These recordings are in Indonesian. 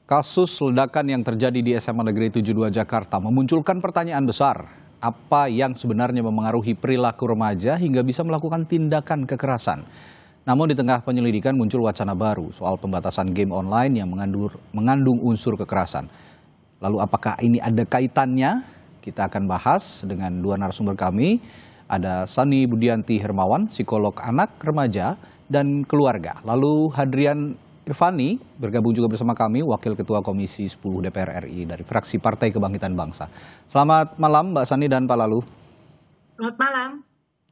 Kasus ledakan yang terjadi di SMA Negeri 72 Jakarta memunculkan pertanyaan besar. Apa yang sebenarnya memengaruhi perilaku remaja hingga bisa melakukan tindakan kekerasan? Namun di tengah penyelidikan muncul wacana baru soal pembatasan game online yang mengandung unsur kekerasan. Lalu apakah ini ada kaitannya? Kita akan bahas dengan dua narasumber kami. Ada Sani Budianti Hermawan, psikolog anak, remaja, dan keluarga. Lalu Hadrian Irvani bergabung juga bersama kami, Wakil Ketua Komisi 10 DPR RI dari fraksi Partai Kebangkitan Bangsa. Selamat malam Mbak Sani dan Pak Lalu. Selamat malam.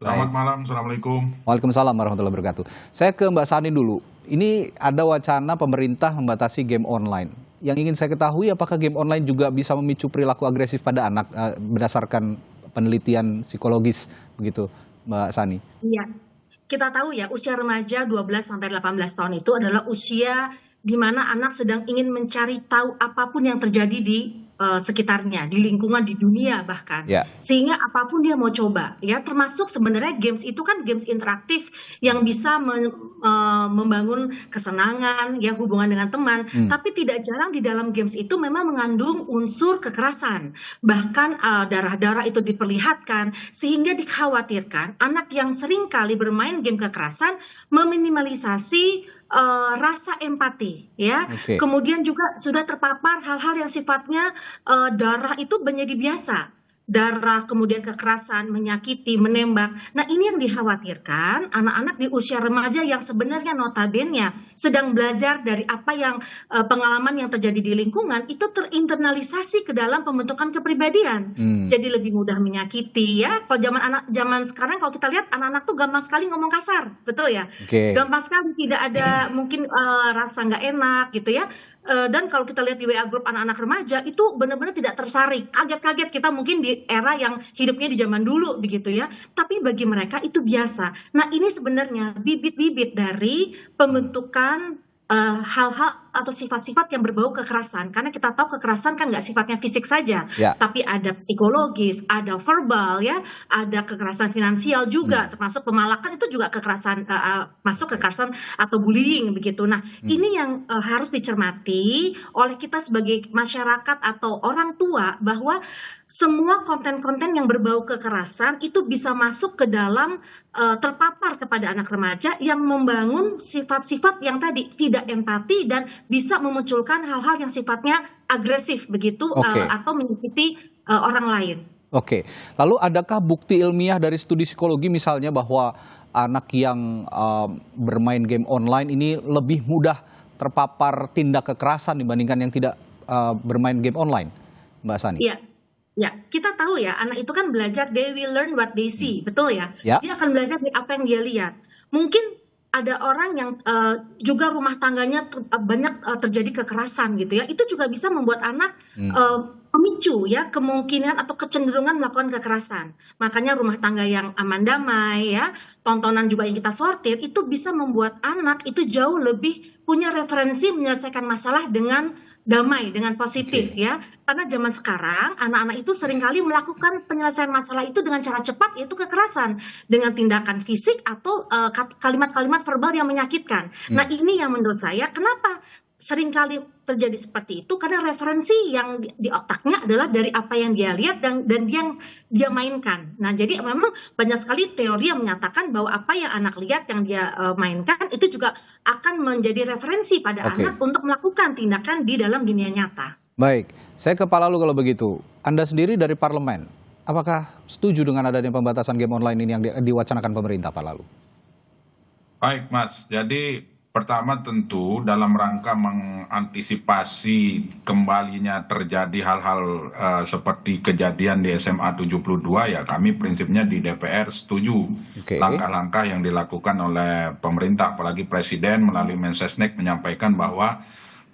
Selamat malam, Assalamualaikum. Waalaikumsalam warahmatullahi wabarakatuh. Saya ke Mbak Sani dulu. Ini ada wacana pemerintah membatasi game online. Yang ingin saya ketahui apakah game online juga bisa memicu perilaku agresif pada anak berdasarkan penelitian psikologis begitu Mbak Sani? Iya. Kita tahu ya, usia remaja 12-18 tahun itu adalah usia di mana anak sedang ingin mencari tahu apapun yang terjadi di sekitarnya, di lingkungan, di dunia bahkan. Ya. Sehingga apapun dia mau coba, ya termasuk sebenarnya games itu kan games interaktif yang bisa membangun kesenangan, ya hubungan dengan teman. Tapi tidak jarang di dalam games itu memang mengandung unsur kekerasan. Bahkan darah-darah itu diperlihatkan, sehingga dikhawatirkan anak yang sering kali bermain game kekerasan meminimalisasi rasa empati, ya. Oke. Kemudian juga sudah terpapar hal-hal yang sifatnya darah itu menjadi biasa. Darah, kemudian kekerasan, menyakiti, menembak. Nah, ini yang dikhawatirkan anak-anak di usia remaja yang sebenarnya notabene sedang belajar dari apa yang pengalaman yang terjadi di lingkungan itu terinternalisasi ke dalam pembentukan kepribadian. Jadi lebih mudah menyakiti, ya. Kalau zaman sekarang kalau kita lihat anak-anak tuh gampang sekali ngomong kasar, betul ya? Oke. Gampang sekali, tidak ada mungkin rasa nggak enak gitu ya. Dan kalau kita lihat di WA grup anak-anak remaja itu benar-benar tidak tersaring, kaget-kaget kita mungkin di era yang hidupnya di zaman dulu begitu ya, tapi bagi mereka itu biasa. Nah, ini sebenarnya bibit-bibit dari pembentukan hal-hal atau sifat-sifat yang berbau kekerasan, karena kita tahu kekerasan kan nggak sifatnya fisik saja, Ya. tapi ada psikologis, ada verbal, ya, ada kekerasan finansial juga, termasuk pemalakan itu juga kekerasan, masuk kekerasan atau bullying begitu. Nah, ini yang harus dicermati oleh kita sebagai masyarakat atau orang tua, bahwa semua konten-konten yang berbau kekerasan itu bisa masuk ke dalam terpapar kepada anak remaja yang membangun sifat-sifat yang tadi tidak empati dan bisa memunculkan hal-hal yang sifatnya agresif begitu. Oke. Atau menyakiti orang lain. Oke, lalu adakah bukti ilmiah dari studi psikologi misalnya bahwa anak yang bermain game online ini lebih mudah terpapar tindak kekerasan dibandingkan yang tidak bermain game online, Mbak Sani? Iya. Ya, kita tahu ya, anak itu kan belajar, they will learn what they see, betul ya? Ya. Dia akan belajar dari apa yang dia lihat. Mungkin ada orang yang juga rumah tangganya banyak terjadi kekerasan gitu ya, itu juga bisa membuat anak memicu ya kemungkinan atau kecenderungan melakukan kekerasan. Makanya rumah tangga yang aman damai, ya, tontonan juga yang kita sortir itu bisa membuat anak itu jauh lebih punya referensi menyelesaikan masalah dengan damai, dengan positif, ya. Karena zaman sekarang anak-anak itu seringkali melakukan penyelesaian masalah itu dengan cara cepat, yaitu kekerasan, dengan tindakan fisik atau kalimat-kalimat verbal yang menyakitkan. Nah, ini yang menurut saya kenapa seringkali terjadi seperti itu, karena referensi yang di otaknya adalah dari apa yang dia lihat dan yang dia mainkan. Nah, jadi memang banyak sekali teori yang menyatakan bahwa apa yang anak lihat, yang dia mainkan itu juga akan menjadi referensi pada anak untuk melakukan tindakan di dalam dunia nyata. Baik, saya ke Pak Lalu kalau begitu. Anda sendiri dari parlemen, apakah setuju dengan adanya pembatasan game online ini yang diwacanakan pemerintah, Pak Lalu? Baik, Mas. Jadi pertama tentu dalam rangka mengantisipasi kembalinya terjadi hal-hal seperti kejadian di SMA 72, ya kami prinsipnya di DPR setuju langkah-langkah yang dilakukan oleh pemerintah, apalagi Presiden melalui Mensesnek menyampaikan bahwa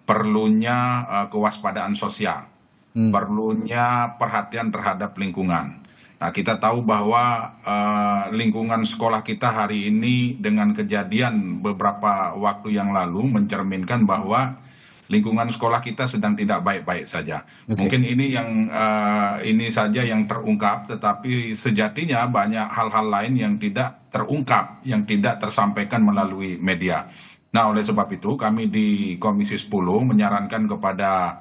perlunya kewaspadaan sosial, perlunya perhatian terhadap lingkungan. Nah, kita tahu bahwa lingkungan sekolah kita hari ini dengan kejadian beberapa waktu yang lalu mencerminkan bahwa lingkungan sekolah kita sedang tidak baik-baik saja. Mungkin ini yang ini saja yang terungkap, tetapi sejatinya banyak hal-hal lain yang tidak terungkap, yang tidak tersampaikan melalui media. Nah, oleh sebab itu kami di Komisi 10 menyarankan kepada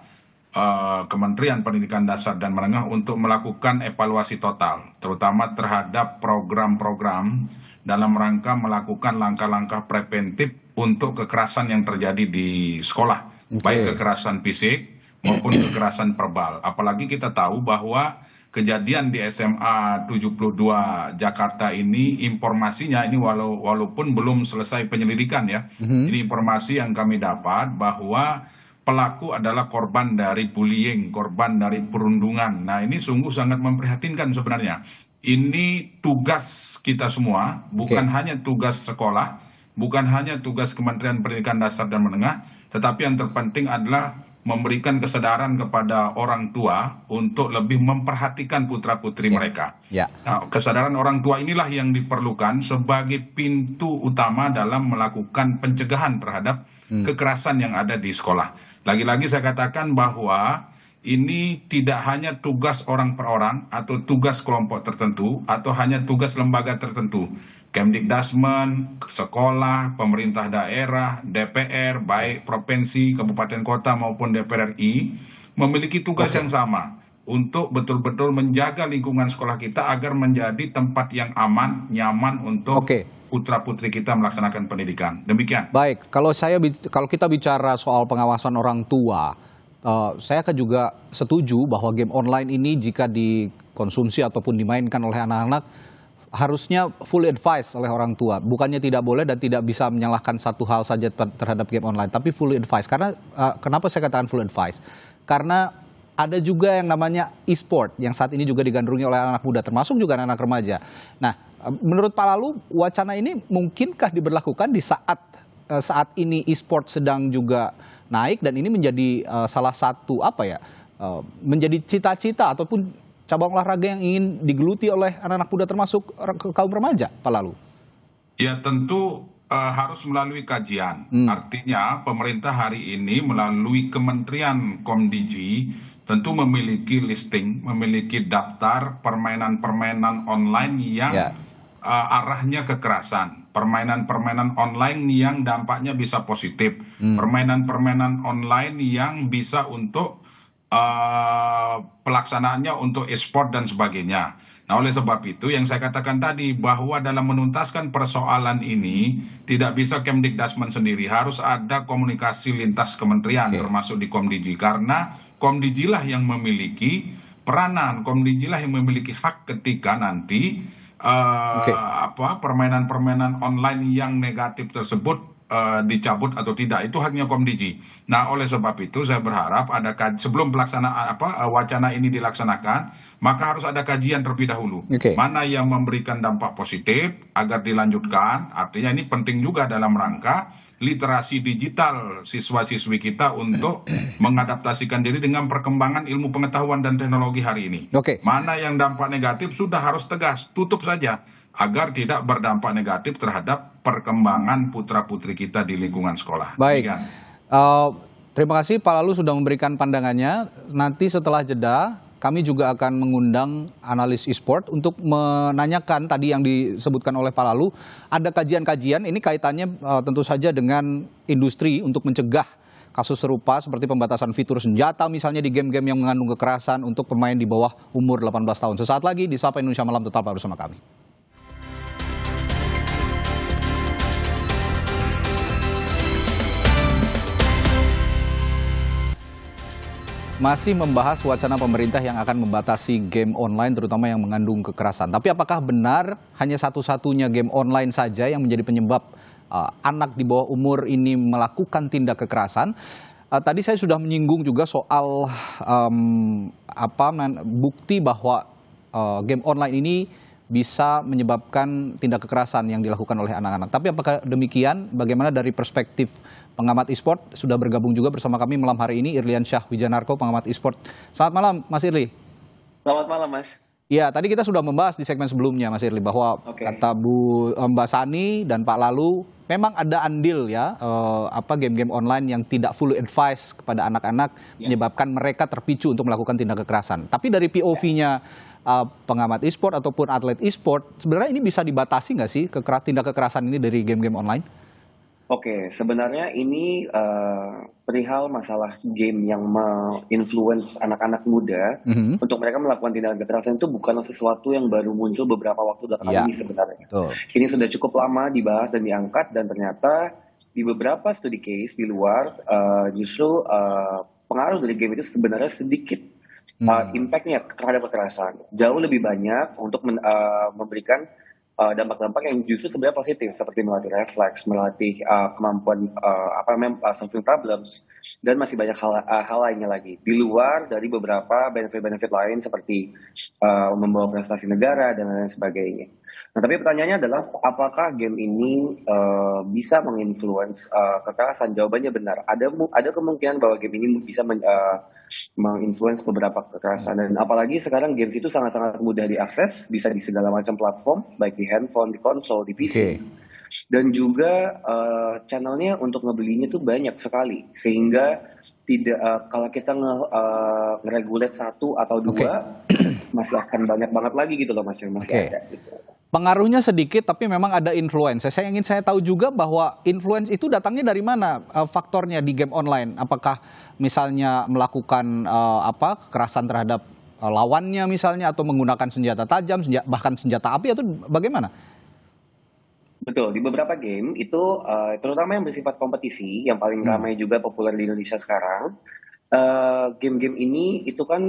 Kementerian Pendidikan Dasar dan Menengah untuk melakukan evaluasi total, terutama terhadap program-program dalam rangka melakukan langkah-langkah preventif untuk kekerasan yang terjadi di sekolah, baik kekerasan fisik maupun kekerasan verbal. Apalagi kita tahu bahwa kejadian di SMA 72 Jakarta ini informasinya ini walaupun belum selesai penyelidikan ya. Ini informasi yang kami dapat bahwa pelaku adalah korban dari bullying, korban dari perundungan. Nah, ini sungguh sangat memprihatinkan sebenarnya. Ini tugas kita semua, bukan hanya tugas sekolah, bukan hanya tugas Kementerian Pendidikan Dasar dan Menengah, tetapi yang terpenting adalah memberikan kesadaran kepada orang tua untuk lebih memperhatikan putra-putri mereka. Nah, kesadaran orang tua inilah yang diperlukan sebagai pintu utama dalam melakukan pencegahan terhadap kekerasan yang ada di sekolah. Lagi-lagi saya katakan bahwa ini tidak hanya tugas orang per orang atau tugas kelompok tertentu atau hanya tugas lembaga tertentu. Kemdikdasmen, sekolah, pemerintah daerah, DPR, baik provinsi, kabupaten kota maupun DPR RI memiliki tugas yang sama untuk betul-betul menjaga lingkungan sekolah kita agar menjadi tempat yang aman, nyaman untuk putra-putri kita melaksanakan pendidikan. Demikian. Baik, kalau kita bicara soal pengawasan orang tua, saya kan juga setuju bahwa game online ini jika dikonsumsi ataupun dimainkan oleh anak-anak harusnya full advice oleh orang tua. Bukannya tidak boleh dan tidak bisa menyalahkan satu hal saja terhadap game online, tapi full advice. Karena kenapa saya katakan full advice? Karena ada juga yang namanya e-sport yang saat ini juga digandrungi oleh anak muda, termasuk juga anak remaja. Nah, menurut Pak Lalu, wacana ini mungkinkah diberlakukan di saat ini e-sport sedang juga naik dan ini menjadi salah satu menjadi cita-cita ataupun cabang olahraga yang ingin digeluti oleh anak-anak muda termasuk kaum remaja, Pak Lalu? Ya tentu harus melalui kajian. Artinya pemerintah hari ini melalui Kementerian Komdigi tentu memiliki listing, memiliki daftar permainan-permainan online yang arahnya kekerasan. Permainan-permainan online yang dampaknya bisa positif. Permainan-permainan online yang bisa untuk pelaksanaannya untuk e-sport dan sebagainya. Nah, oleh sebab itu yang saya katakan tadi bahwa dalam menuntaskan persoalan ini tidak bisa Kemdikdasmen sendiri, harus ada komunikasi lintas kementerian termasuk di Komdigi, karena Komdigi lah yang memiliki peranan, Komdigi lah yang memiliki hak ketika nanti permainan-permainan online yang negatif tersebut dicabut atau tidak, itu haknya Komdigi. Nah, oleh sebab itu saya berharap ada sebelum pelaksanaan wacana ini dilaksanakan, maka harus ada kajian terlebih dahulu. Mana yang memberikan dampak positif agar dilanjutkan. Artinya ini penting juga dalam rangka literasi digital siswa-siswi kita untuk mengadaptasikan diri dengan perkembangan ilmu pengetahuan dan teknologi hari ini. Mana yang dampak negatif sudah harus tegas, tutup saja, agar tidak berdampak negatif terhadap perkembangan putra-putri kita di lingkungan sekolah. Baik, terima kasih Pak Lalu sudah memberikan pandangannya. Nanti setelah jeda, kami juga akan mengundang analis e-sport untuk menanyakan tadi yang disebutkan oleh Pak Lalu. Ada kajian-kajian, ini kaitannya tentu saja dengan industri untuk mencegah kasus serupa seperti pembatasan fitur senjata misalnya di game-game yang mengandung kekerasan untuk pemain di bawah umur 18 tahun. Sesaat lagi di Sapa Indonesia Malam, tetap bersama kami. Masih membahas wacana pemerintah yang akan membatasi game online terutama yang mengandung kekerasan. Tapi apakah benar hanya satu-satunya game online saja yang menjadi penyebab anak di bawah umur ini melakukan tindak kekerasan? Tadi saya sudah menyinggung juga soal bukti bahwa game online ini bisa menyebabkan tindak kekerasan yang dilakukan oleh anak-anak. Tapi apakah demikian? Bagaimana dari perspektif pengamat e-sport? Sudah bergabung juga bersama kami malam hari ini Irlian Syah Wijanarko, pengamat e-sport. Selamat malam, Mas Irli. Selamat malam, Mas. Ya, tadi kita sudah membahas di segmen sebelumnya, Mas Irli, bahwa kata Mbak Sani dan Pak Lalu, memang ada andil ya, game-game online yang tidak full advice kepada anak-anak, menyebabkan mereka terpicu untuk melakukan tindak kekerasan. Tapi dari POV-nya pengamat e-sport ataupun atlet e-sport, sebenarnya ini bisa dibatasi nggak sih tindak kekerasan ini dari game-game online? Oke, sebenarnya ini perihal masalah game yang influence anak-anak muda Mhm. untuk mereka melakukan tindakan kekerasan itu bukanlah sesuatu yang baru muncul beberapa waktu belakangan Iya, ini sebenarnya. betul. Ini sudah cukup lama dibahas dan diangkat dan ternyata di beberapa studi case di luar justru pengaruh dari game itu sebenarnya sedikit impact-nya terhadap kekerasan. Jauh lebih banyak untuk memberikan dampak-dampak yang justru sebenarnya positif seperti melatih refleks, melatih kemampuan solving problems dan masih banyak hal lainnya lagi di luar dari beberapa benefit-benefit lain seperti membawa prestasi negara dan lain sebagainya. Nah, tapi pertanyaannya adalah apakah game ini bisa menginfluence kekerasan? Jawabannya benar. Ada kemungkinan bahwa game ini bisa menginfluence beberapa kekerasan dan apalagi sekarang games itu sangat-sangat mudah diakses, bisa di segala macam platform, baik di handphone, di konsol, di PC. Oke. Dan juga channelnya untuk ngebelinya tuh banyak sekali sehingga tidak kalau kita nge-regulate satu atau dua masih akan banyak banget lagi gitu loh Mas yang masih Oke. ada gitu. Pengaruhnya sedikit, tapi memang ada influence. Saya tahu juga bahwa influence itu datangnya dari mana faktornya di game online. Apakah misalnya melakukan kekerasan terhadap lawannya misalnya, atau menggunakan senjata tajam, bahkan senjata api, atau bagaimana? Betul, di beberapa game itu terutama yang bersifat kompetisi yang paling ramai juga populer di Indonesia sekarang. Game-game ini itu kan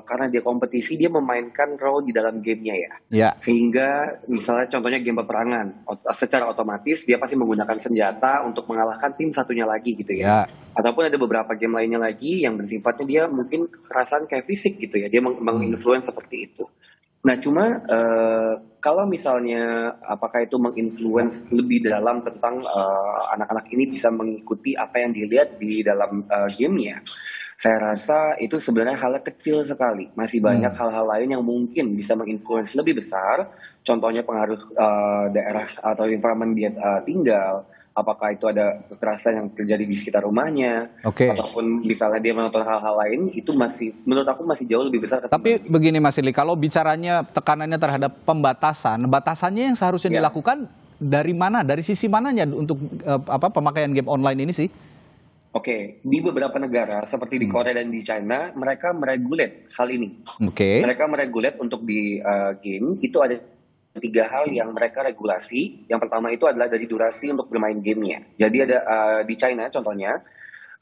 karena dia kompetisi dia memainkan role di dalam gamenya ya. Ya. Sehingga misalnya contohnya game peperangan, secara otomatis dia pasti menggunakan senjata untuk mengalahkan tim satunya lagi gitu ya. Ataupun ada beberapa game lainnya lagi yang bersifatnya dia mungkin kekerasan kayak fisik gitu ya, dia menginfluence seperti itu. Nah cuma kalau misalnya apakah itu menginfluence lebih dalam tentang anak-anak ini bisa mengikuti apa yang dilihat di dalam gamenya, saya rasa itu sebenarnya hal kecil sekali. Masih banyak hal-hal lain yang mungkin bisa menginfluence lebih besar. Contohnya pengaruh daerah atau environment dia tinggal. Apakah itu ada kekerasan yang terjadi di sekitar rumahnya, ataupun misalnya dia menonton hal-hal lain, itu masih menurut aku masih jauh lebih besar. Tapi begini Mas Irli, kalau bicaranya tekanannya terhadap batasannya yang seharusnya dilakukan dari mana, dari sisi mananya untuk pemakaian game online ini sih? Oke, di beberapa negara seperti di Korea dan di China, mereka meregulate hal ini. Mereka meregulate untuk di game itu ada 3 hal yang mereka regulasi. Yang pertama itu adalah dari durasi untuk bermain gamenya. Jadi ada di China contohnya,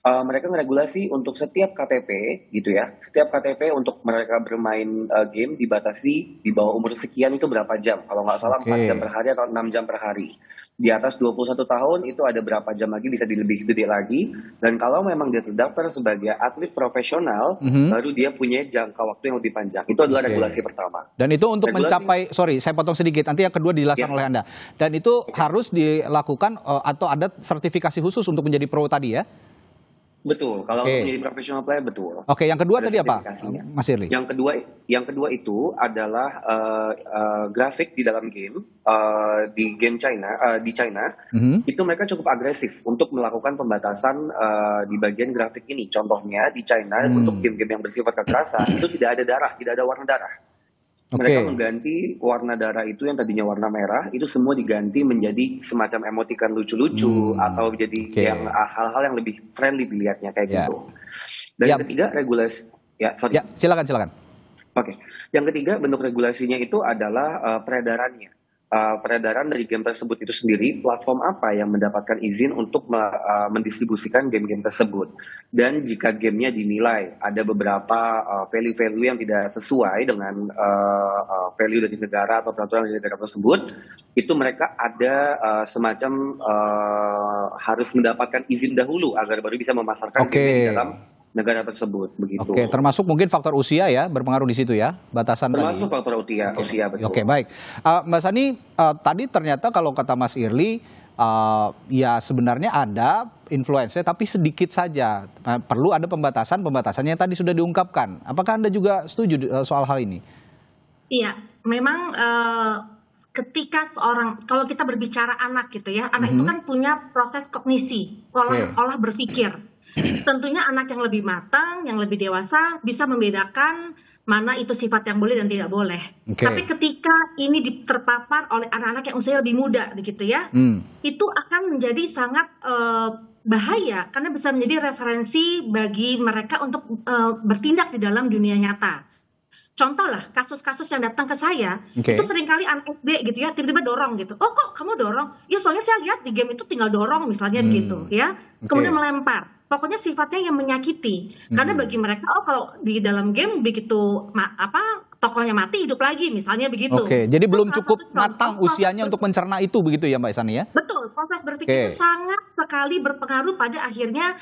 mereka meregulasi untuk setiap KTP gitu ya. Setiap KTP untuk mereka bermain game dibatasi di bawah umur sekian itu berapa jam. Kalau nggak salah 4 jam per hari atau 6 jam per hari. Di atas 21 tahun itu ada berapa jam lagi bisa lebih gede lagi. Dan kalau memang dia terdaftar sebagai atlet profesional, baru dia punya jangka waktu yang lebih panjang. Itu adalah regulasi pertama. Dan itu untuk mencapai, sorry saya potong sedikit, nanti yang kedua dijelaskan oleh Anda. Dan itu harus dilakukan atau ada sertifikasi khusus untuk menjadi pro tadi ya? Betul, kalau untuk menjadi professional player betul. Oke, yang kedua tadi apa, Mas Irli? Yang kedua itu adalah grafik di dalam game di game di China itu mereka cukup agresif untuk melakukan pembatasan di bagian grafik ini. Contohnya di China untuk game-game yang bersifat kekerasan itu tidak ada darah, tidak ada warna darah. Mereka mengganti warna darah itu yang tadinya warna merah itu semua diganti menjadi semacam emotikan lucu-lucu atau jadi yang hal-hal yang lebih friendly dilihatnya kayak gitu. Dan yang ketiga regulasi silakan. Oke. Yang ketiga bentuk regulasinya itu adalah peredarannya. Peredaran dari game tersebut itu sendiri, platform apa yang mendapatkan izin untuk mendistribusikan game-game tersebut. Dan jika gamenya dinilai ada beberapa value-value yang tidak sesuai dengan value dari negara atau peraturan dari negara tersebut, itu mereka ada semacam harus mendapatkan izin dahulu agar baru bisa memasarkan game di dalam negara tersebut begitu. Oke, termasuk mungkin faktor usia ya berpengaruh di situ ya, batasan termasuk faktor usia betul. Oke, baik. Mbak Sani, tadi ternyata kalau kata Mas Irli ya sebenarnya ada influence tapi sedikit saja. Perlu ada pembatasannya yang tadi sudah diungkapkan. Apakah Anda juga setuju soal hal ini? Iya, memang ketika kalau kita berbicara anak gitu ya, anak itu kan punya proses kognisi, olah berpikir. Tentunya anak yang lebih matang, yang lebih dewasa bisa membedakan mana itu sifat yang boleh dan tidak boleh. Oke. Tapi ketika ini terpapar oleh anak-anak yang usianya lebih muda begitu ya, itu akan menjadi sangat bahaya karena bisa menjadi referensi bagi mereka untuk bertindak di dalam dunia nyata. Contoh lah, kasus-kasus yang datang ke saya, Oke. itu seringkali anak SD gitu ya, tiba-tiba dorong gitu. Oh kok kamu dorong? Ya soalnya saya lihat di game itu tinggal dorong misalnya begitu ya. Oke. Kemudian melempar. Pokoknya sifatnya yang menyakiti. Karena bagi mereka, oh kalau di dalam game begitu tokohnya mati hidup lagi misalnya begitu. Oke, jadi Itu belum salah cukup satu contoh matang usianya untuk mencerna itu begitu ya Mbak Isani ya? Betul, proses berpikir itu sangat sekali berpengaruh pada akhirnya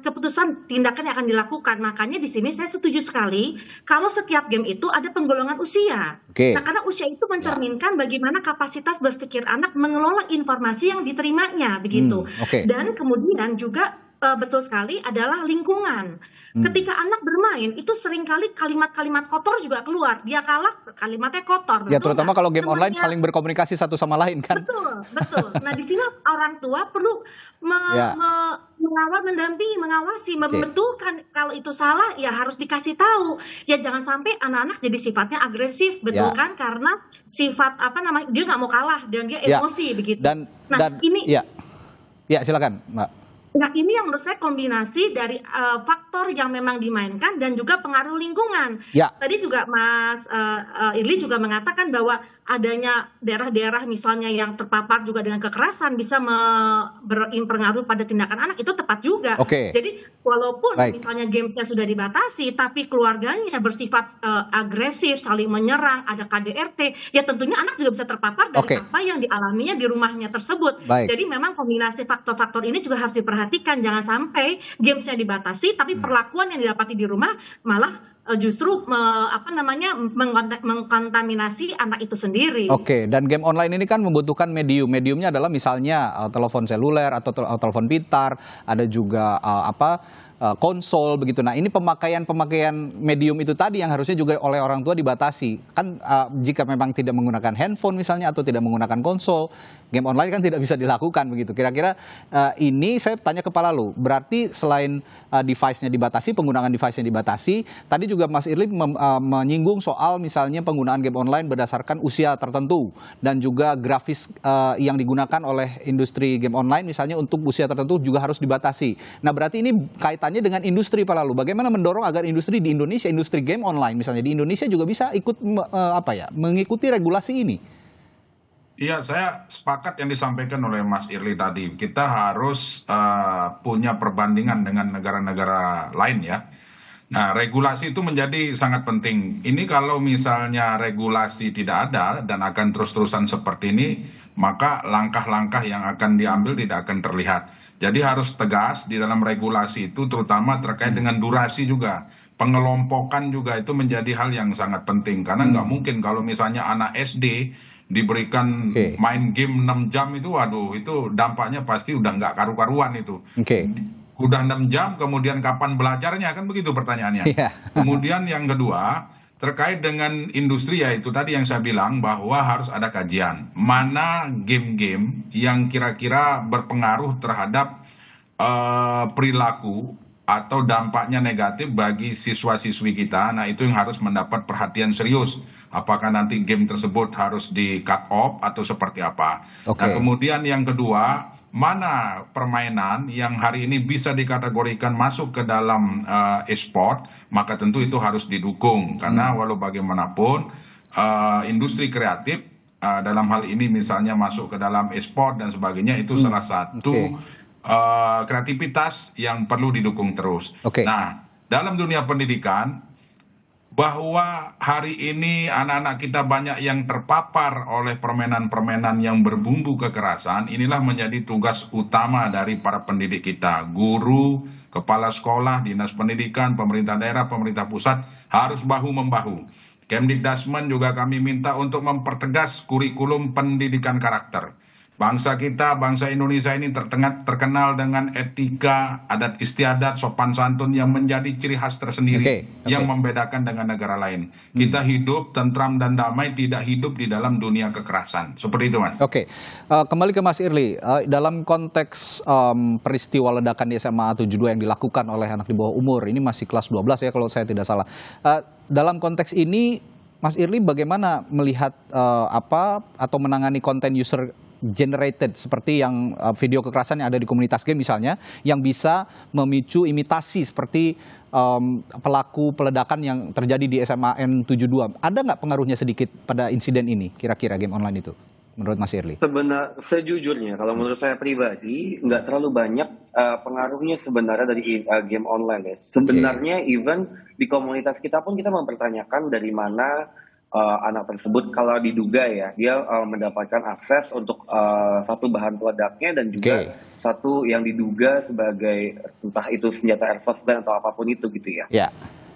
keputusan tindakan yang akan dilakukan. Makanya di sini saya setuju sekali kalau setiap game itu ada penggolongan usia. Oke. Nah, karena usia itu mencerminkan bagaimana kapasitas berpikir anak mengelola informasi yang diterimanya begitu. Oke. Dan kemudian juga betul sekali adalah lingkungan. Ketika anak bermain itu seringkali kalimat-kalimat kotor juga keluar. Dia kalah, kalimatnya kotor. Ya betul terutama nggak? kalau game online Temannya- saling berkomunikasi satu sama lain kan? Betul, betul. Nah, di sini orang tua perlu Ya. mengawal, mendampingi, mengawasi, membetulkan kalau itu salah ya harus dikasih tahu. Ya jangan sampai anak-anak jadi sifatnya agresif, betul Ya. kan? Karena sifat dia nggak mau kalah dan dia Ya. emosi begitu. Dan ini ya silakan Mbak. Nah, ini yang menurut saya kombinasi dari faktor yang memang dimainkan dan juga pengaruh lingkungan. Ya. Tadi juga Mas Irli juga mengatakan bahwa adanya daerah-daerah misalnya yang terpapar juga dengan kekerasan bisa berpengaruh pada tindakan anak, itu tepat juga. Oke. Jadi walaupun Baik. misalnya gamesnya sudah dibatasi, tapi keluarganya bersifat agresif, saling menyerang, ada KDRT, ya tentunya anak juga bisa terpapar dari Oke. apa yang dialaminya di rumahnya tersebut. Baik. Jadi memang kombinasi faktor-faktor ini juga harus diperhatikan, jangan sampai gamesnya dibatasi tapi perlakuan yang didapati di rumah malah justru mengkontaminasi anak itu sendiri. Oke, dan game online ini kan membutuhkan mediumnya adalah misalnya telepon seluler atau telepon pintar, ada juga konsol begitu. Nah, ini pemakaian medium itu tadi yang harusnya juga oleh orang tua dibatasi. Kan jika memang tidak menggunakan handphone misalnya atau tidak menggunakan konsol, game online kan tidak bisa dilakukan begitu. Kira-kira ini saya tanya ke Pak Lalu, berarti selain device-nya dibatasi, penggunaan device-nya dibatasi, tadi juga Mas Irli menyinggung soal misalnya penggunaan game online berdasarkan usia tertentu dan juga grafis yang digunakan oleh industri game online misalnya untuk usia tertentu juga harus dibatasi. Nah, berarti ini kaitannya dengan industri Pak Lalu. Bagaimana mendorong agar industri di Indonesia, industri game online misalnya di Indonesia juga bisa ikut mengikuti regulasi ini? Iya, saya sepakat yang disampaikan oleh Mas Irli tadi. Kita harus punya perbandingan dengan negara-negara lain ya. Nah, regulasi itu menjadi sangat penting. Ini kalau misalnya regulasi tidak ada dan akan terus-terusan seperti ini, maka langkah-langkah yang akan diambil tidak akan terlihat. Jadi harus tegas di dalam regulasi itu, terutama terkait dengan durasi juga. Pengelompokan juga itu menjadi hal yang sangat penting. Karena nggak mungkin kalau misalnya anak SD diberikan main game 6 jam itu, waduh, itu dampaknya pasti udah nggak karu-karuan itu. Udah 6 jam, kemudian kapan belajarnya, kan begitu pertanyaannya. Kemudian yang kedua, terkait dengan industri, ya itu tadi yang saya bilang bahwa harus ada kajian. Mana game-game yang kira-kira berpengaruh terhadap perilaku atau dampaknya negatif bagi siswa-siswi kita. Nah, itu yang harus mendapat perhatian serius. Apakah nanti game tersebut harus di cut off atau seperti apa. Nah, kemudian yang kedua, mana permainan yang hari ini bisa dikategorikan masuk ke dalam e-sport, maka tentu itu harus didukung. Karena walau bagaimanapun industri kreatif dalam hal ini misalnya masuk ke dalam e-sport dan sebagainya, itu salah satu kreativitas yang perlu didukung terus. Nah, dalam dunia pendidikan, bahwa hari ini anak-anak kita banyak yang terpapar oleh permainan-permainan yang berbumbu kekerasan, inilah menjadi tugas utama dari para pendidik kita. Guru, kepala sekolah, dinas pendidikan, pemerintah daerah, pemerintah pusat harus bahu-membahu. Kemdikbudristek juga kami minta untuk mempertegas kurikulum pendidikan karakter. Bangsa kita, bangsa Indonesia ini terkenal dengan etika, adat istiadat, sopan santun yang menjadi ciri khas tersendiri yang membedakan dengan negara lain. Kita hidup tentram dan damai, tidak hidup di dalam dunia kekerasan. Seperti itu, Mas. Kembali ke Mas Irli. Dalam konteks peristiwa ledakan di SMA 72 yang dilakukan oleh anak di bawah umur, ini masih kelas 12 ya kalau saya tidak salah. Dalam konteks ini, Mas Irli bagaimana melihat atau menangani konten user generated seperti yang video kekerasan yang ada di komunitas game misalnya, yang bisa memicu imitasi seperti pelaku peledakan yang terjadi di SMAN 72. Ada nggak pengaruhnya sedikit pada insiden ini kira-kira game online itu menurut Mas Irli? Sejujurnya kalau menurut saya pribadi nggak terlalu banyak pengaruhnya sebenarnya dari game online ya. Sebenarnya even di komunitas kita pun kita mempertanyakan dari mana anak tersebut kalau diduga ya dia mendapatkan akses untuk satu bahan peledaknya dan juga satu yang diduga sebagai entah itu senjata airsoft gun atau apapun itu gitu ya.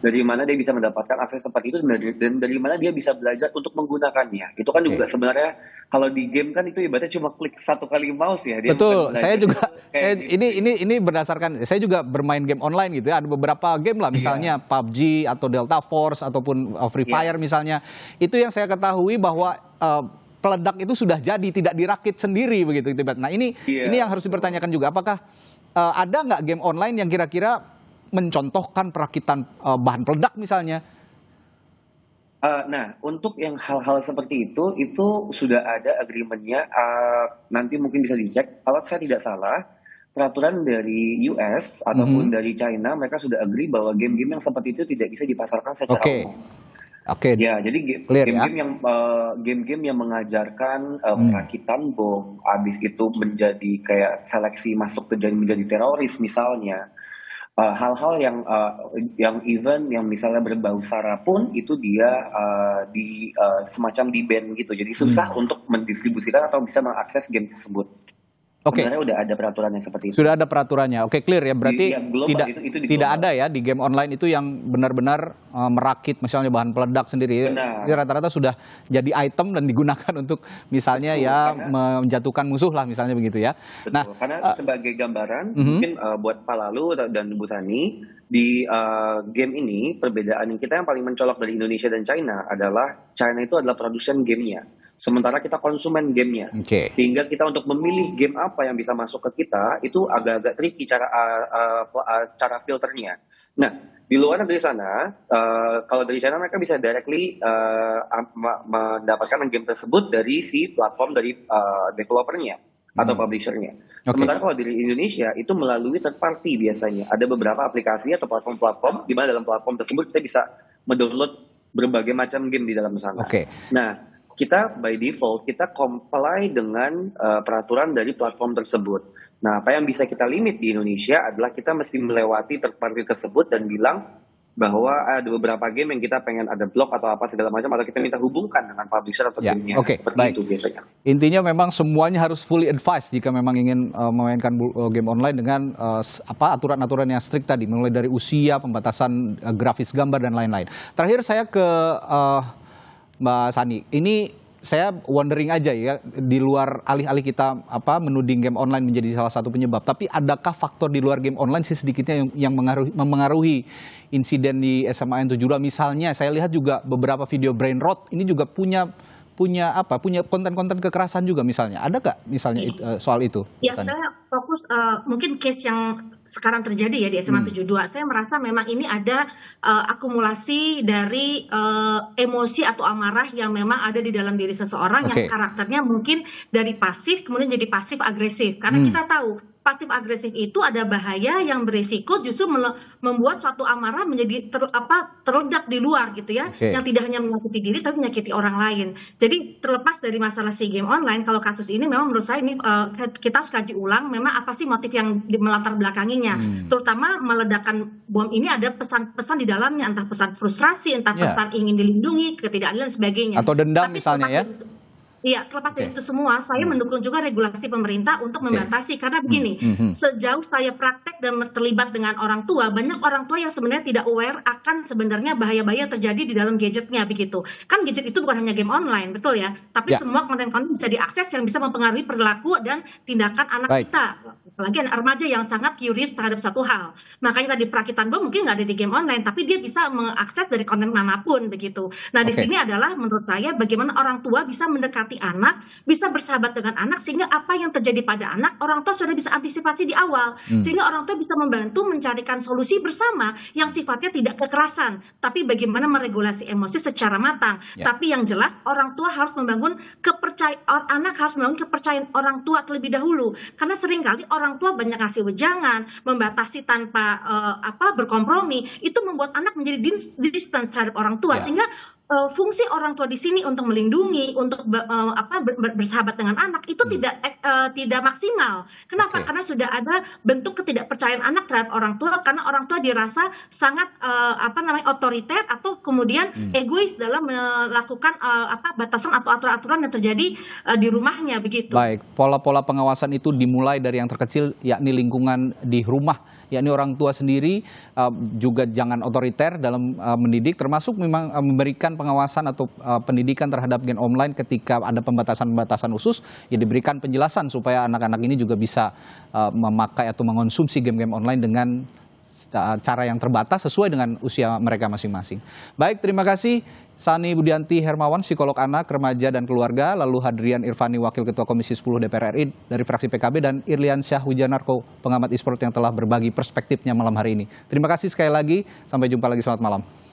Dari mana dia bisa mendapatkan akses seperti itu dan dari mana dia bisa belajar untuk menggunakannya. Itu kan juga sebenarnya kalau di game kan itu ibaratnya cuma klik satu kali mouse ya. Dia betul, saya juga ini berdasarkan saya juga bermain game online gitu ya. Ada beberapa game lah misalnya PUBG atau Delta Force ataupun Free Fire misalnya. Itu yang saya ketahui bahwa peledak itu sudah jadi, tidak dirakit sendiri begitu. Nah ini yang harus dipertanyakan juga. Apakah ada nggak game online yang kira-kira mencontohkan perakitan bahan peledak misalnya? Nah, untuk yang hal-hal seperti itu sudah ada agreement-nya. Nanti mungkin bisa dicek. Kalau saya tidak salah, peraturan dari US ataupun dari China, mereka sudah agree bahwa game-game yang seperti itu tidak bisa dipasarkan secara umum. Ya, jadi game-game yang mengajarkan perakitan bom, habis itu menjadi kayak seleksi masuk ke menjadi teroris misalnya. Hal-hal yang even yang misalnya berbau sara pun itu dia semacam di ban gitu, jadi susah untuk mendistribusikan atau bisa mengakses game tersebut. Sebenarnya udah ada peraturannya seperti itu. Sudah ada peraturannya. Clear ya. Berarti tidak ada ya di game online itu yang benar-benar merakit misalnya bahan peledak sendiri. Rata-rata sudah jadi item dan digunakan untuk misalnya menjatuhkan musuh lah misalnya begitu ya. Betul, nah, karena sebagai gambaran mungkin buat Pak Lalu dan Bu Sani di game ini perbedaan yang kita yang paling mencolok dari Indonesia dan China adalah China itu adalah produsen gamenya. Sementara kita konsumen gamenya, sehingga kita untuk memilih game apa yang bisa masuk ke kita itu agak-agak tricky cara filternya. Nah, di luar dari sana, kalau dari China mereka bisa directly mendapatkan game tersebut dari si platform dari developernya atau publishernya. Sementara kalau di Indonesia itu melalui third party biasanya. Ada beberapa aplikasi atau platform-platform di mana dalam platform tersebut kita bisa mendownload berbagai macam game di dalam sana. Nah, kita by default kita comply dengan peraturan dari platform tersebut. Nah, apa yang bisa kita limit di Indonesia adalah kita mesti melewati third party tersebut dan bilang bahwa ada beberapa game yang kita pengen ada blok atau apa segala macam, atau kita minta hubungkan dengan publisher atau gamenya. Seperti itu biasanya. Intinya memang semuanya harus fully advised jika memang ingin memainkan game online dengan aturan-aturan yang strict tadi, mulai dari usia, pembatasan grafis gambar dan lain-lain. Terakhir saya ke Mbak Sani, ini saya wondering aja ya, di luar alih-alih kita menuding game online menjadi salah satu penyebab, tapi adakah faktor di luar game online sih sedikitnya yang memengaruhi insiden di SMAN 72? Misalnya saya lihat juga beberapa video brain rot ini juga punya konten-konten kekerasan juga misalnya. Ada nggak misalnya soal itu? Ya, saya fokus mungkin case yang sekarang terjadi ya di SMA 72. Saya merasa memang ini ada akumulasi dari emosi atau amarah yang memang ada di dalam diri seseorang yang karakternya mungkin dari pasif kemudian jadi pasif agresif. Karena kita tahu pasif agresif itu ada bahaya yang berisiko justru membuat suatu amarah menjadi terledak di luar gitu ya, yang tidak hanya menyakiti diri tapi menyakiti orang lain. Jadi terlepas dari masalah si game online, kalau kasus ini memang menurut saya ini kita harus kaji ulang memang apa sih motif yang melatar belakanginya. Terutama meledakan bom ini ada pesan-pesan di dalamnya, entah pesan frustrasi, entah pesan ingin dilindungi, ketidakadilan dan sebagainya. Atau dendam tapi misalnya ya. Iya, terlepas dari Oke. itu semua, saya mendukung juga regulasi pemerintah untuk Oke. membatasi. Karena begini, Mhm. sejauh saya praktek dan terlibat dengan orang tua, banyak orang tua yang sebenarnya tidak aware akan sebenarnya bahaya-bahaya yang terjadi di dalam gadgetnya begitu. Kan gadget itu bukan hanya game online, betul ya? Tapi Ya, semua konten-konten bisa diakses yang bisa mempengaruhi perilaku dan tindakan anak baik. kita. Apalagi anak remaja yang sangat curious terhadap satu hal. Makanya tadi perakitan bom mungkin nggak ada di game online, tapi dia bisa mengakses dari konten manapun begitu. Nah, di Oke. sini adalah menurut saya bagaimana orang tua bisa mendekati anak, bisa bersahabat dengan anak, sehingga apa yang terjadi pada anak, orang tua sudah bisa antisipasi di awal. Sehingga orang tua bisa membantu mencarikan solusi bersama yang sifatnya tidak kekerasan, tapi bagaimana meregulasi emosi secara matang. Ya. Tapi yang jelas orang tua harus membangun kepercayaan, anak harus membangun kepercayaan orang tua terlebih dahulu. Karena seringkali orang tua banyak ngasih wejangan, membatasi tanpa berkompromi, itu membuat anak menjadi distance terhadap orang tua, Ya. sehingga fungsi orang tua di sini untuk melindungi, untuk bersahabat dengan anak itu tidak maksimal. Kenapa? Oke. Karena sudah ada bentuk ketidakpercayaan anak terhadap orang tua, karena orang tua dirasa sangat otoriter atau kemudian egois dalam melakukan batasan atau aturan-aturan yang terjadi di rumahnya begitu. Baik, pola-pola pengawasan itu dimulai dari yang terkecil, yakni lingkungan di rumah, yakni orang tua sendiri, juga jangan otoriter dalam mendidik, termasuk memang memberikan pengawasan atau pendidikan terhadap game online ketika ada pembatasan-pembatasan khusus, ya diberikan penjelasan supaya anak-anak ini juga bisa memakai atau mengonsumsi game-game online dengan cara yang terbatas sesuai dengan usia mereka masing-masing. Baik, terima kasih Sani Budianti Hermawan, psikolog anak, remaja, dan keluarga, lalu Hadrian Irvani, Wakil Ketua Komisi 10 DPR RI dari fraksi PKB, dan Irlian Syah Wijanarko, pengamat e-sport yang telah berbagi perspektifnya malam hari ini. Terima kasih sekali lagi, sampai jumpa lagi, selamat malam.